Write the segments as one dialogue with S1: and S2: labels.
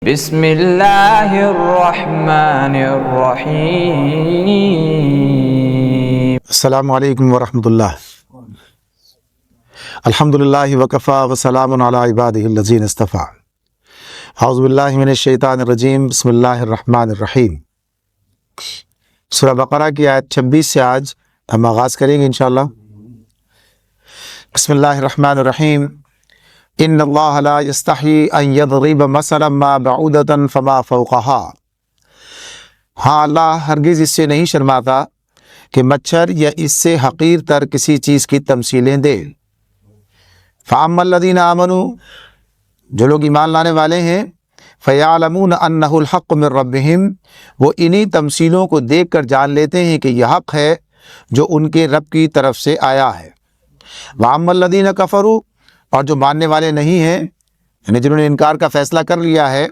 S1: بسم اللہ الرحمن الرحیم۔
S2: السلام علیکم ورحمۃ اللہ۔ الحمدللہ وکفی وسلام علی عبادہ الذین اصطفی۔ اعوذ باللہ من الشیطان الرجیم، بسم اللہ الرحمن الرحیم۔ سورہ بقرہ کی آیت 26 سے آج ہم آغاز کریں گے انشاءاللہ۔ بسم اللہ الرحمن الرحیم۔ ان اللہ لا یستحی ان یضرب مثلا ما بعودۃ فما فوقہا۔ ہاں، اللہ ہرگز اس سے نہیں شرماتا کہ مچھر یا اس سے حقیر تر کسی چیز کی تمثیلیں دے۔ فَأَمَّا الَّذِينَ آمَنُوا، جو لوگ ایمان لانے والے ہیں، فَيَعْلَمُونَ أَنَّهُ الْحَقُّ مِن رَبِّهِمْ، وہ انہی تمثیلوں کو دیکھ کر جان لیتے ہیں کہ یہ حق ہے جو ان کے رب کی طرف سے آیا ہے۔ وَأَمَّا الَّذِينَ كَفَرُوا، اور جو ماننے والے نہیں ہیں، یعنی جنہوں نے انکار کا فیصلہ کر لیا ہے،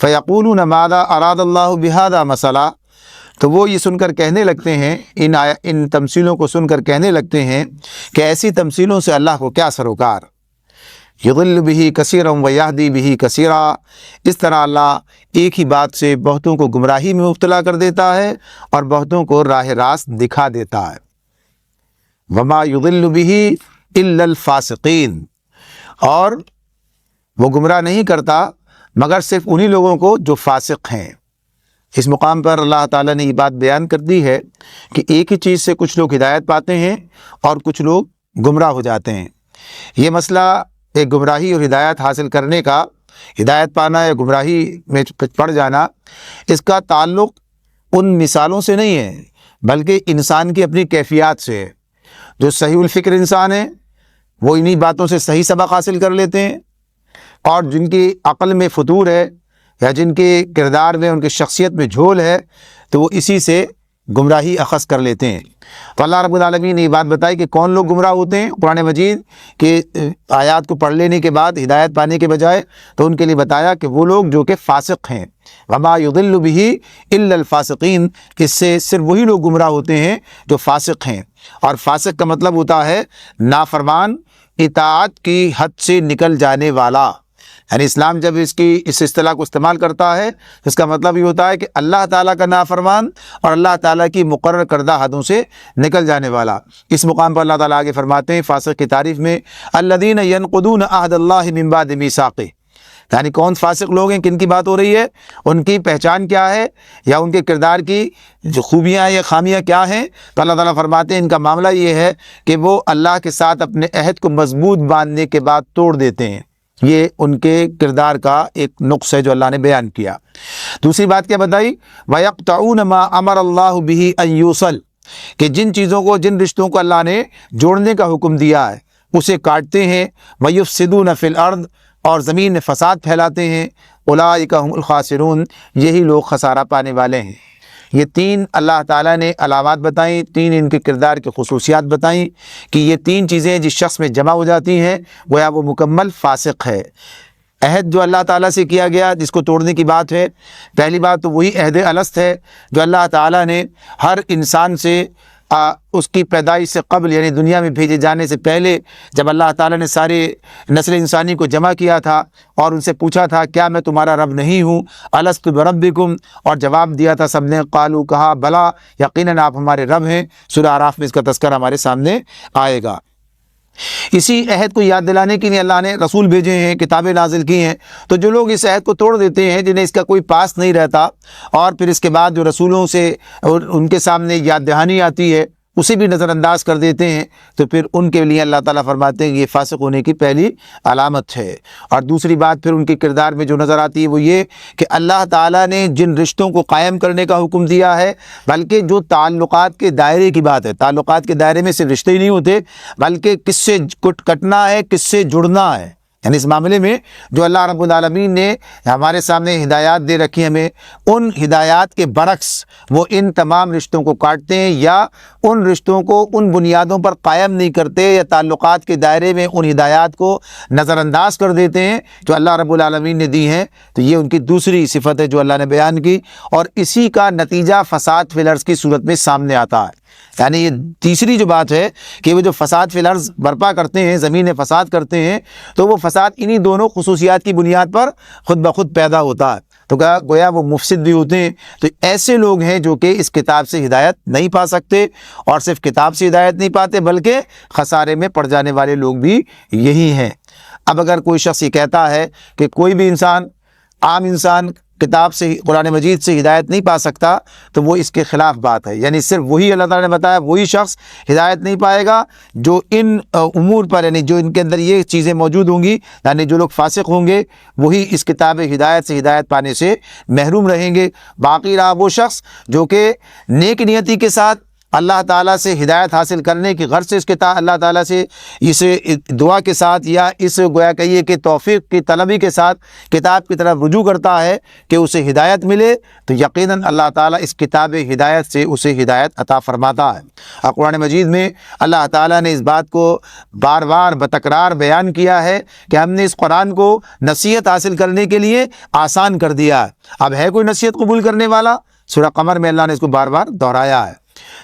S2: فَيَقُولُونَ مَاذَا أَرَادَ اللَّهُ بِهَذَا مَثَلًا، تو وہ یہ سن کر کہنے لگتے ہیں، ان تمثیلوں کو سن کر کہنے لگتے ہیں کہ ایسی تمثیلوں سے اللہ کو کیا سروکار۔ یضل بہ کثیرا ویہدی بہ کثیرا، اس طرح اللہ ایک ہی بات سے بہتوں کو گمراہی میں مبتلا کر دیتا ہے اور بہتوں کو راہ راست دکھا دیتا ہے۔ وما یضل بہ الا الفاسقین، اور وہ گمراہ نہیں کرتا مگر صرف انہی لوگوں کو جو فاسق ہیں۔ اس مقام پر اللہ تعالیٰ نے یہ بات بیان کر دی ہے کہ ایک ہی چیز سے کچھ لوگ ہدایت پاتے ہیں اور کچھ لوگ گمراہ ہو جاتے ہیں۔ یہ مسئلہ ایک گمراہی اور ہدایت حاصل کرنے کا، ہدایت پانا یا گمراہی میں پڑ جانا، اس کا تعلق ان مثالوں سے نہیں ہے بلکہ انسان کی اپنی کیفیات سے ہے۔ جو صحیح الفکر انسان ہے وہ انہی باتوں سے صحیح سبق حاصل کر لیتے ہیں، اور جن کی عقل میں فتور ہے یا جن کے کردار میں، ان کی شخصیت میں جھول ہے، تو وہ اسی سے گمراہی اخذ کر لیتے ہیں۔ تو اللہ رب العالمین نے یہ بات بتائی کہ کون لوگ گمراہ ہوتے ہیں۔ قرآن مجید کے آیات کو پڑھ لینے کے بعد ہدایت پانے کے بجائے تو ان کے لیے بتایا کہ وہ لوگ جو کہ فاسق ہیں۔ وما یضل بہ الا الفاسقین، اس سے صرف وہی لوگ گمراہ ہوتے ہیں جو فاسق ہیں، اور فاسق کا مطلب ہوتا ہے نافرمان، اطاعت کی حد سے نکل جانے والا۔ یعنی اسلام جب اس اصطلاح کو استعمال کرتا ہے، اس کا مطلب یہ ہوتا ہے کہ اللہ تعالیٰ کا نافرمان اور اللہ تعالیٰ کی مقرر کردہ حدوں سے نکل جانے والا۔ اس مقام پر اللہ تعالیٰ آگے فرماتے ہیں فاسق کی تعریف میں، الذین ینقضون عہد اللہ من بعد میثاقہ، یعنی کون فاسق لوگ ہیں، کن کی بات ہو رہی ہے، ان کی پہچان کیا ہے یا ان کے کردار کی جو خوبیاں یا خامیاں کیا ہیں۔ تو اللہ تعالیٰ فرماتے ہیں ان کا معاملہ یہ ہے کہ وہ اللہ کے ساتھ اپنے عہد کو مضبوط باندھنے کے بعد توڑ دیتے ہیں۔ یہ ان کے کردار کا ایک نقص ہے جو اللہ نے بیان کیا۔ دوسری بات کیا بتائی، وَيَقْطَعُونَ مَا أَمَرَ اللَّهُ بِهِ أَن يُوصَلَ، کہ جن چیزوں کو، جن رشتوں کو اللہ نے جوڑنے کا حکم دیا ہے اسے کاٹتے ہیں۔ وَيُفْسِدُونَ فِي الْأَرْضِ، اور زمین میں فساد پھیلاتے ہیں۔ أُولَٰئِكَ هُمُ الْخَاسِرُونَ، یہی لوگ خسارہ پانے والے ہیں۔ یہ تین اللہ تعالیٰ نے علامات بتائیں، تین ان کے کردار کی خصوصیات بتائیں کہ یہ تین چیزیں جس شخص میں جمع ہو جاتی ہیں گویا وہ مکمل فاسق ہے۔ عہد جو اللہ تعالیٰ سے کیا گیا جس کو توڑنے کی بات ہے، پہلی بات تو وہی عہد الست ہے جو اللہ تعالیٰ نے ہر انسان سے اس کی پیدائش سے قبل، یعنی دنیا میں بھیجے جانے سے پہلے، جب اللہ تعالیٰ نے سارے نسل انسانی کو جمع کیا تھا اور ان سے پوچھا تھا کیا میں تمہارا رب نہیں ہوں، الست بربکم، اور جواب دیا تھا سب نے، قالوا، کہا، بلا، یقیناً آپ ہمارے رب ہیں۔ سورہ اعراف میں اس کا تذکرہ ہمارے سامنے آئے گا۔ اسی عہد کو یاد دلانے کے لیے اللہ نے رسول بھیجے ہیں، کتابیں نازل کی ہیں۔ تو جو لوگ اس عہد کو توڑ دیتے ہیں، جنہیں اس کا کوئی پاس نہیں رہتا، اور پھر اس کے بعد جو رسولوں سے ان کے سامنے یاد دہانی آتی ہے اسے بھی نظر انداز کر دیتے ہیں، تو پھر ان کے لیے اللہ تعالیٰ فرماتے ہیں یہ فاسق ہونے کی پہلی علامت ہے۔ اور دوسری بات پھر ان کے کردار میں جو نظر آتی ہے وہ یہ کہ اللہ تعالیٰ نے جن رشتوں کو قائم کرنے کا حکم دیا ہے، بلکہ جو تعلقات کے دائرے کی بات ہے، تعلقات کے دائرے میں صرف رشتے ہی نہیں ہوتے بلکہ کس سے کٹنا ہے، کس سے جڑنا ہے، یعنی اس معاملے میں جو اللہ رب العالمین نے ہمارے سامنے ہدایات دے رکھی ہیں ہمیں، ان ہدایات کے برعکس وہ ان تمام رشتوں کو کاٹتے ہیں یا ان رشتوں کو ان بنیادوں پر قائم نہیں کرتے یا تعلقات کے دائرے میں ان ہدایات کو نظر انداز کر دیتے ہیں جو اللہ رب العالمین نے دی ہیں۔ تو یہ ان کی دوسری صفت ہے جو اللہ نے بیان کی، اور اسی کا نتیجہ فساد فی الارض کی صورت میں سامنے آتا ہے۔ یعنی یہ تیسری جو بات ہے کہ وہ جو فساد فی الارض برپا کرتے ہیں، زمین میں فساد کرتے ہیں، تو وہ فساد انہی دونوں خصوصیات کی بنیاد پر خود بخود پیدا ہوتا ہے۔ تو کہا گویا وہ مفسد بھی ہوتے ہیں۔ تو ایسے لوگ ہیں جو کہ اس کتاب سے ہدایت نہیں پا سکتے، اور صرف کتاب سے ہدایت نہیں پاتے بلکہ خسارے میں پڑ جانے والے لوگ بھی یہی ہیں۔ اب اگر کوئی شخص یہ کہتا ہے کہ کوئی بھی انسان، عام انسان کتاب سے، قرآن مجید سے ہدایت نہیں پا سکتا، تو وہ اس کے خلاف بات ہے۔ یعنی صرف وہی اللہ تعالیٰ نے بتایا وہی شخص ہدایت نہیں پائے گا جو ان امور پر، یعنی جو ان کے اندر یہ چیزیں موجود ہوں گی، یعنی جو لوگ فاسق ہوں گے وہی اس کتاب ہدایت سے ہدایت پانے سے محروم رہیں گے۔ باقی رہا وہ شخص جو کہ نیک نیتی کے ساتھ اللہ تعالیٰ سے ہدایت حاصل کرنے کی غرض سے اس کتاب، اللہ تعالیٰ سے اس دعا کے ساتھ یا اس گویا کہیے کہ توفیق کی طلبی کے ساتھ کتاب کی طرف رجوع کرتا ہے کہ اسے ہدایت ملے، تو یقیناً اللہ تعالیٰ اس کتاب ہدایت سے اسے ہدایت عطا فرماتا ہے۔ اور قرآن مجید میں اللہ تعالیٰ نے اس بات کو بار بار بتکرار بیان کیا ہے کہ ہم نے اس قرآن کو نصیحت حاصل کرنے کے لیے آسان کر دیا ہے۔ اب ہے کوئی نصیحت قبول کرنے والا؟ سورہ قمر میں اللہ نے اس کو بار بار دہرایا ہے،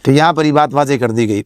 S2: تو یہاں پر یہ بات واضح کر دی گئی۔